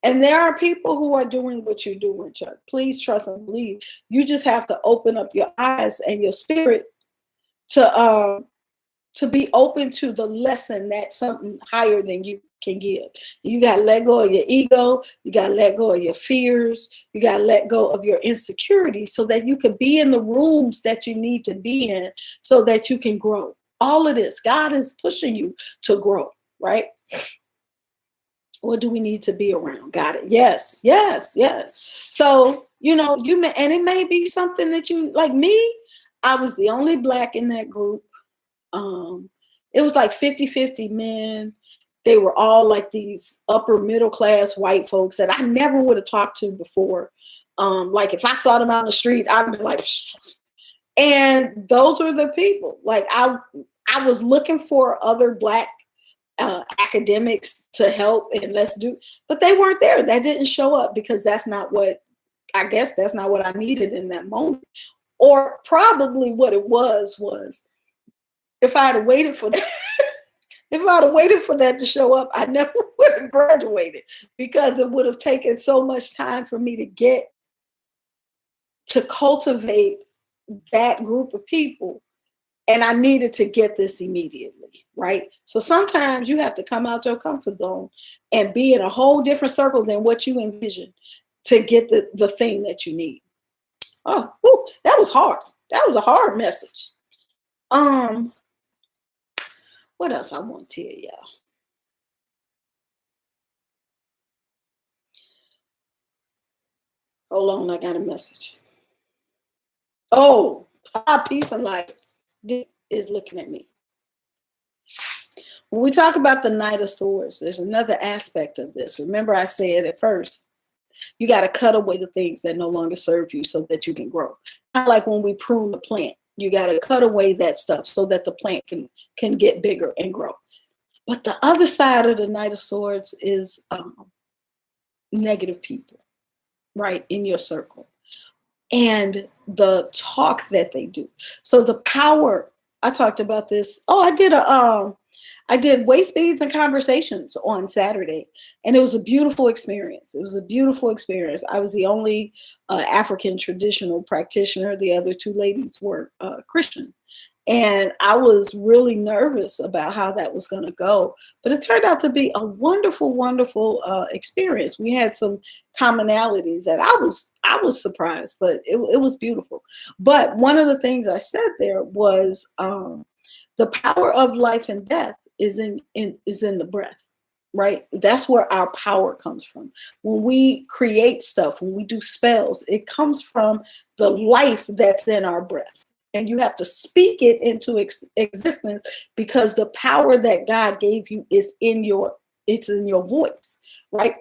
and there are people who are doing what you're doing, Chuck. Please trust and believe. You just have to open up your eyes and your spirit to be open to the lesson that something higher than you can give. You got to let go of your ego. You got to let go of your fears. You got to let go of your insecurities so that you can be in the rooms that you need to be in so that you can grow. All of this, God is pushing you to grow, right? What do we need to be around? Got it. Yes. So, and it may be something that you, like me, I was the only Black in that group. It was like 50-50 men. They were all like these upper middle class white folks that I never would have talked to before. Like if I saw them out on the street, I'd be like, psh. And those were the people. Like I was looking for other Black academics to help and but they weren't there. That didn't show up because that's not what I needed in that moment. Or probably what it was if I had waited for that. If I'd have waited for that to show up, I never would have graduated because it would have taken so much time for me to cultivate that group of people. And I needed to get this immediately, right? So sometimes you have to come out your comfort zone and be in a whole different circle than what you envisioned to get the thing that you need. Oh, that was hard. That was a hard message. What else I want to tell y'all? Hold on, I got a message. Oh, peace and light is looking at me. When we talk about the Knight of Swords, there's another aspect of this. Remember I said at first, you got to cut away the things that no longer serve you so that you can grow. Kind of like when we prune the plant, you got to cut away that stuff so that the plant can get bigger and grow. But the other side of the Knight of Swords is negative people, right, in your circle. And the talk that they do. So the power, I talked about this. Oh, I did Waist Beads and Conversations on Saturday, and it was a beautiful experience. I was the only African traditional practitioner. The other two ladies were Christian. And I was really nervous about how that was going to go. But it turned out to be a wonderful, wonderful experience. We had some commonalities that I was surprised, but it was beautiful. But one of the things I said there was The power of life and death is in the breath, right? That's where our power comes from. When we create stuff, when we do spells, it comes from the life that's in our breath. And you have to speak it into existence, because the power that God gave you is it's in your voice, right?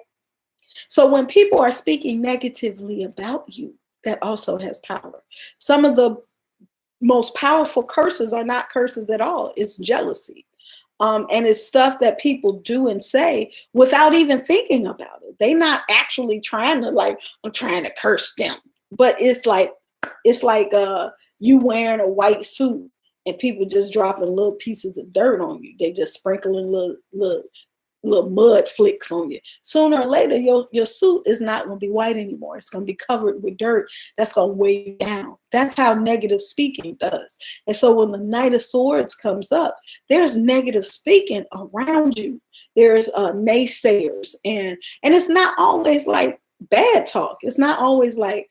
So when people are speaking negatively about you, that also has power. Some of the most powerful curses are not curses at all. It's jealousy. And it's stuff that people do and say without even thinking about it. They're not actually trying to, like, I'm trying to curse them. But it's like you wearing a white suit and people just dropping little pieces of dirt on you. They just sprinkling little mud flicks on you. Sooner or later, your suit is not going to be white anymore. It's going to be covered with dirt that's going to weigh you down. That's how negative speaking does. And so when the Knight of Swords comes up, there's negative speaking around you. There's naysayers, and it's not always like bad talk. It's not always like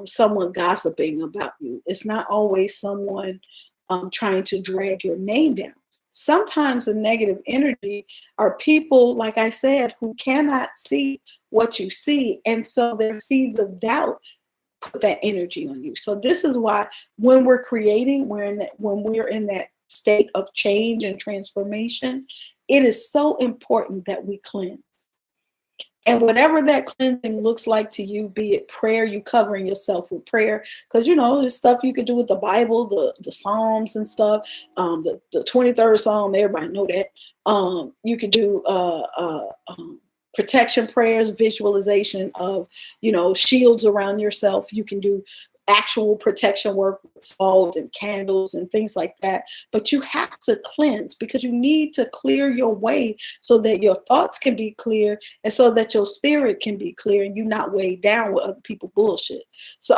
someone gossiping about you. It's not always someone trying to drag your name down. Sometimes the negative energy are people, like I said, who cannot see what you see. And so their seeds of doubt put that energy on you. So this is why when we're creating, when we're in that state of change and transformation, it is so important that we cleanse. And whatever that cleansing looks like to you, be it prayer, you covering yourself with prayer, because there's stuff you can do with the Bible, the Psalms and stuff. The 23rd Psalm, everybody know that. You can do protection prayers, visualization of shields around yourself. You can do actual protection work with salt and candles and things like that. But you have to cleanse, because you need to clear your way so that your thoughts can be clear and so that your spirit can be clear and you're not weighed down with other people's bullshit. So,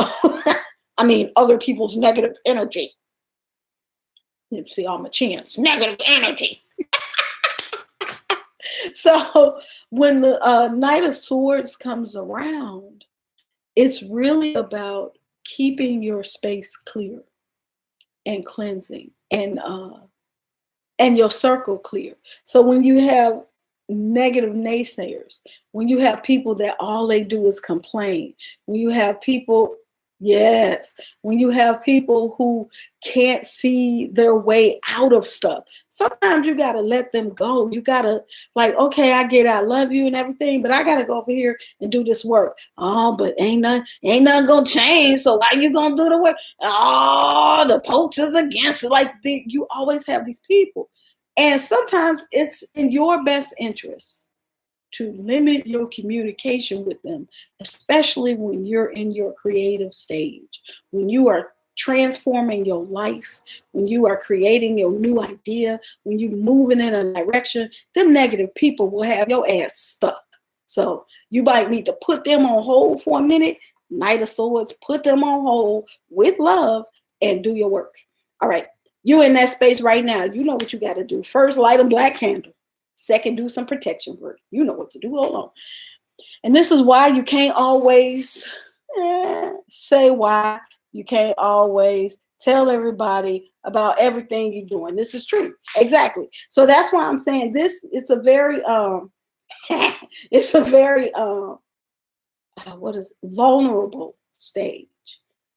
I mean, other people's negative energy. You see all my chins, negative energy. So when the Knight of Swords comes around, it's really about keeping your space clear and cleansing and your circle clear. So when you have negative naysayers, when you have people that all they do is complain, when you have people, yes, when you have people who can't see their way out of stuff, sometimes you got to let them go. You got to, like, okay, I get it, I love you and everything, but I got to go over here and do this work. Oh, but ain't nothing gonna change, so why you gonna do the work? Oh, the Pope is against it. Like, you always have these people. And sometimes it's in your best interest to limit your communication with them, especially when you're in your creative stage, when you are transforming your life, when you are creating your new idea, when you're moving in a direction. Them negative people will have your ass stuck. So you might need to put them on hold for a minute. Knight of Swords, put them on hold with love and do your work. All right. You're in that space right now. You know what you got to do. First, light a black candle. Second, do some protection work. You know what to do. Hold on. And this is why you can't always say why. You can't always tell everybody about everything you're doing. This is true. Exactly. So that's why I'm saying this. It's a very, vulnerable stage.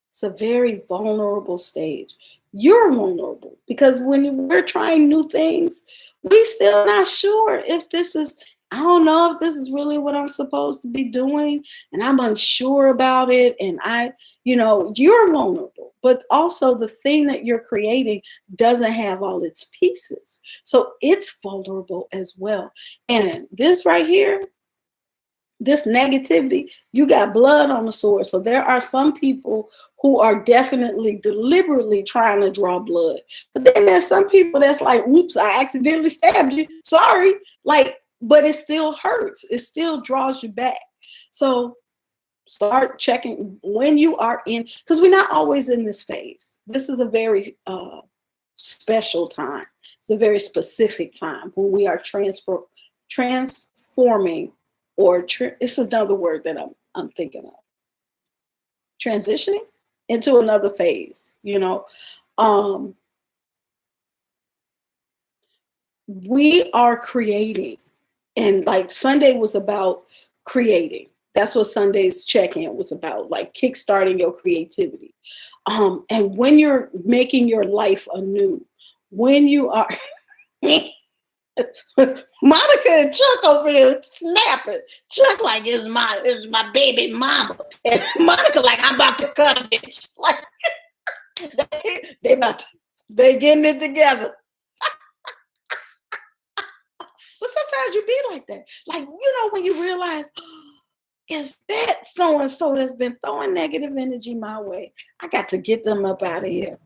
It's a very vulnerable stage. You're vulnerable because when we're trying new things, we still not sure if this is, I don't know if this is really what I'm supposed to be doing, and I'm unsure about it. And you're vulnerable, but also the thing that you're creating doesn't have all its pieces. So it's vulnerable as well. And this right here, this negativity, you got blood on the sword. So there are some people who are definitely deliberately trying to draw blood. But then there's some people that's like, oops, I accidentally stabbed you. Sorry. But it still hurts. It still draws you back. So start checking when you are in, because we're not always in this phase. This is a very special time. It's a very specific time when we are transforming, or it's another word that I'm thinking of. Transitioning into another phase, we are creating. And like Sunday was about creating. That's what Sunday's check-in was about, like kickstarting your creativity. And when you're making your life anew, when you are Monica and Chuck over here snapping. Chuck like it's my baby mama. And Monica like I'm about to cut a bitch. Like they about to, they getting it together. But sometimes you be like that. Like, when you realize, is that so and so that's been throwing negative energy my way? I got to get them up out of here.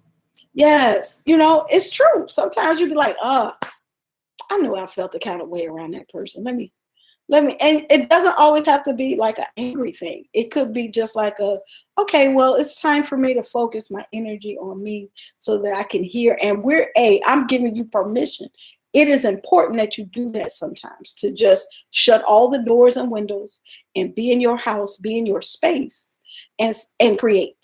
Yes, it's true. Sometimes you be like, I knew I felt the kind of way around that person. Let me, and it doesn't always have to be like an angry thing. It could be just like okay, well, it's time for me to focus my energy on me so that I can hear. And I'm giving you permission. It is important that you do that sometimes, to just shut all the doors and windows and be in your house, be in your space, and create.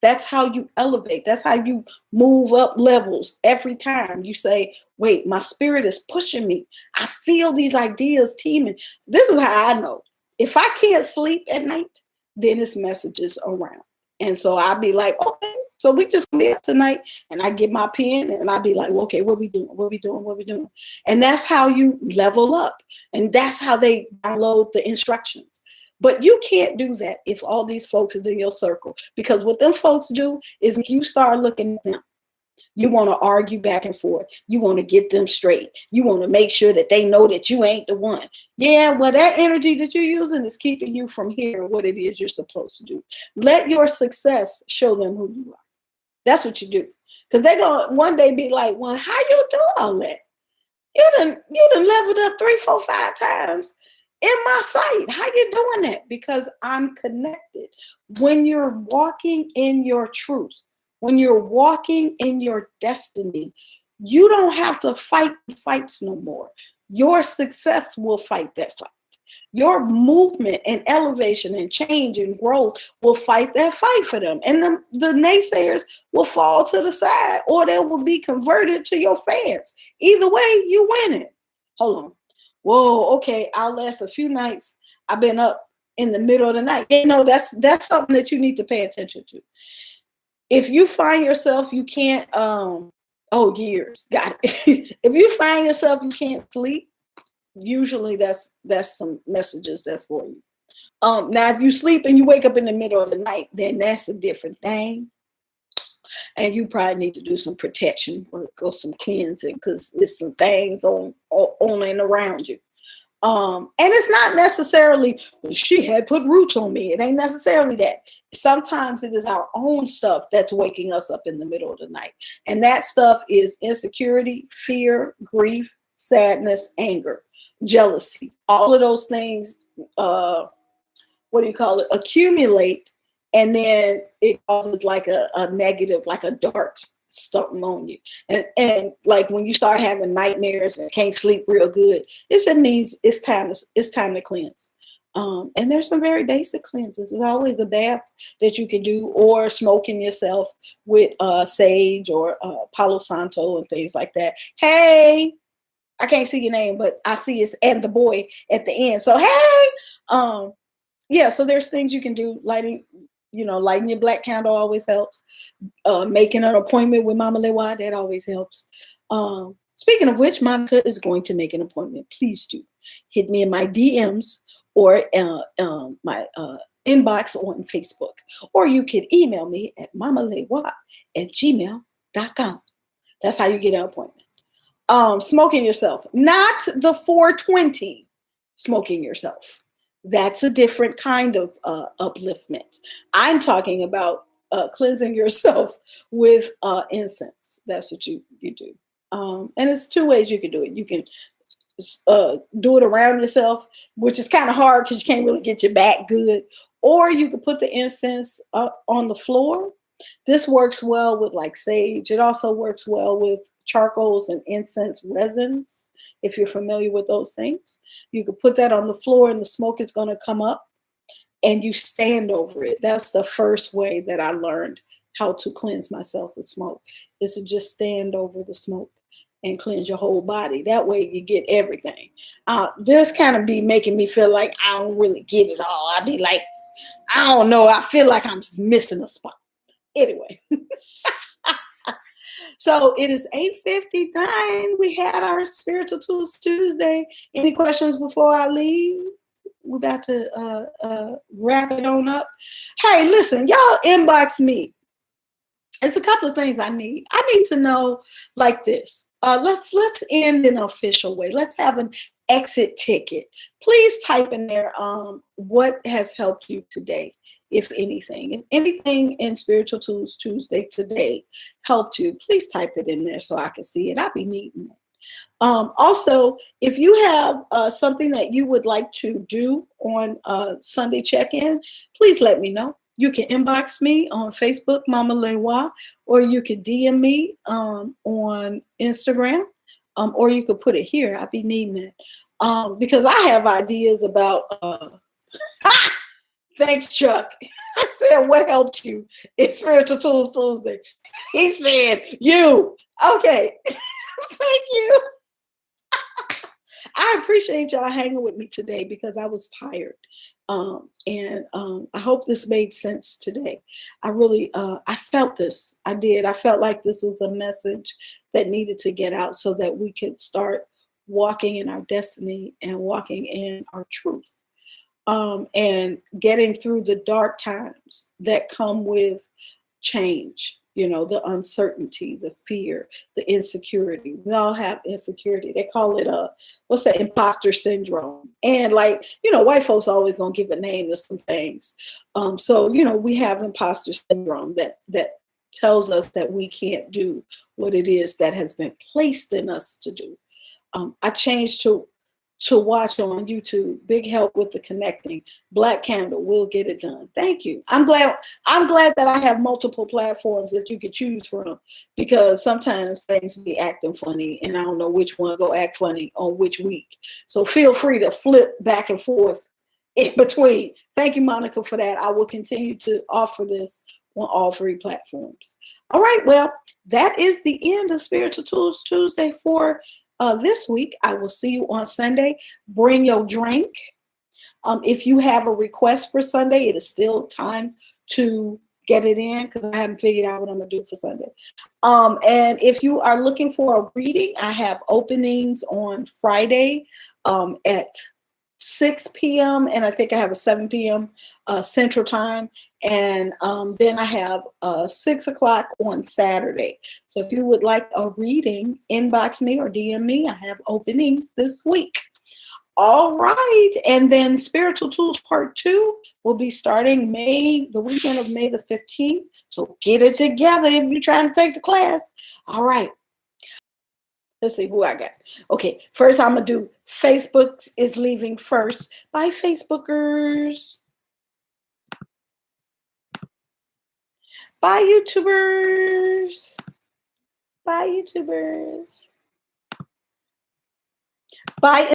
That's how you elevate. That's how you move up levels every time. You say, wait, my spirit is pushing me. I feel these ideas teeming. This is how I know. If I can't sleep at night, then it's messages around. And so I'll be like, okay, so we just gonna be up tonight. And I get my pen and I'll be like, well, okay, what we doing? What we doing? What we doing? And that's how you level up. And that's how they download the instructions. But you can't do that if all these folks is in your circle, because what them folks do is you start looking at them. You want to argue back and forth. You want to get them straight. You want to make sure that they know that you ain't the one. Yeah, well, that energy that you're using is keeping you from hearing what it is you're supposed to do. Let your success show them who you are. That's what you do. Because they're going to one day be like, well, how you do all that? You done leveled up 3, 4, 5 times in my sight. How you doing that? Because I'm connected. When you're walking in your truth, when you're walking in your destiny, you don't have to fight fights no more. Your success will fight that fight. Your movement and elevation and change and growth will fight that fight for them. And the naysayers will fall to the side, or they will be converted to your fans. Either way, you win it. Hold on. Whoa, okay, I'll last a few nights. I've been up in the middle of the night. That's something that you need to pay attention to. If you find yourself you can't years. Got it. If you find yourself you can't sleep, usually that's some messages that's for you. Now if you sleep and you wake up in the middle of the night, then that's a different thing. And you probably need to do some protection work or some cleansing, because there's some things on and around you. And it's not necessarily she had put roots on me. It ain't necessarily that. Sometimes it is our own stuff that's waking us up in the middle of the night. And that stuff is insecurity, fear, grief, sadness, anger, jealousy. All of those things, accumulate. And then it causes like a negative, like a dark stuff on you. And like when you start having nightmares and can't sleep real good, it just means it's time to cleanse. And there's some very basic cleanses. There's always a bath that you can do, or smoking yourself with sage or Palo Santo and things like that. Hey, I can't see your name, but I see it's and the boy at the end. So hey, yeah. So there's things you can do. Lighting your black candle always helps. Making an appointment with Mama Lewa, that always helps. Speaking of which, Monica is going to make an appointment. Please do hit me in my DMs or my inbox on Facebook, or you can email me at mamalewa@gmail.com. That's how you get an appointment. Smoking yourself, not the 420 smoking yourself. That's a different kind of upliftment. I'm talking about cleansing yourself with incense. That's what you do. And it's 2 ways you can do it. You can do it around yourself, which is kind of hard because you can't really get your back good. Or you can put the incense on the floor. This works well with like sage. It also works well with charcoals and incense resins, if you're familiar with those things. You could put that on the floor and the smoke is going to come up and you stand over it. That's the first way that I learned how to cleanse myself with smoke, is to just stand over the smoke and cleanse your whole body. That way you get everything. This kind of be making me feel like I don't really get it all. I be like, I don't know. I feel like I'm missing a spot. Anyway, so it is 8:59. We had our Spiritual Tools Tuesday. Any questions before I leave? We're about to wrap it on up. Hey, listen, y'all inbox me. It's a couple of things I need. I need to know like this. Let's end in an official way. Let's have an exit ticket. Please type in there what has helped you today, if anything. If anything in Spiritual Tools Tuesday today helped you, please type it in there so I can see it. I'll be needing it. Also, if you have something that you would like to do on Sunday check-in, please let me know. You can inbox me on Facebook, Mama Lewa, or you could DM me on Instagram, or you could put it here. I'll be needing it because I have ideas about. Thanks, Chuck. I said, what helped you? It's Spiritual Tools Tuesday. He said, you. Okay. Thank you. I appreciate y'all hanging with me today because I was tired. I hope this made sense today. I really, I felt this. I did. I felt like this was a message that needed to get out so that we could start walking in our destiny and walking in our truth. And getting through the dark times that come with change, you know, the uncertainty, the fear, the insecurity. We all have insecurity. They call it what's the imposter syndrome. And like, you know, white folks always gonna give a name to some things. So, you know, we have imposter syndrome that tells us that we can't do what it is that has been placed in us to do. I changed to watch on YouTube. Big help with the connecting. Black Candle will get it done. Thank you. I'm glad that I have multiple platforms that you could choose from, because sometimes things be acting funny and I don't know which one go act funny on which week. So feel free to flip back and forth in between. Thank you, Monica, for that. I will continue to offer this on all three platforms. All right. Well, that is the end of Spiritual Tools Tuesday for this week. I will see you on Sunday. Bring your drink. If you have a request for Sunday, it is still time to get it in because I haven't figured out what I'm going to do for Sunday. And if you are looking for a reading, I have openings on Friday at 6 p.m. and I think I have a 7 p.m. Central Time. And then I have 6 o'clock on Saturday. So if you would like a reading, inbox me or DM me. I have openings this week. All right. And then Spiritual Tools Part 2 will be starting the weekend of May the 15th. So get it together if you're trying to take the class. All right. Let's see who I got. Okay. First, I'm going to do Facebook is leaving first. Bye, Facebookers. Bye, YouTubers. Bye, YouTubers. Bye.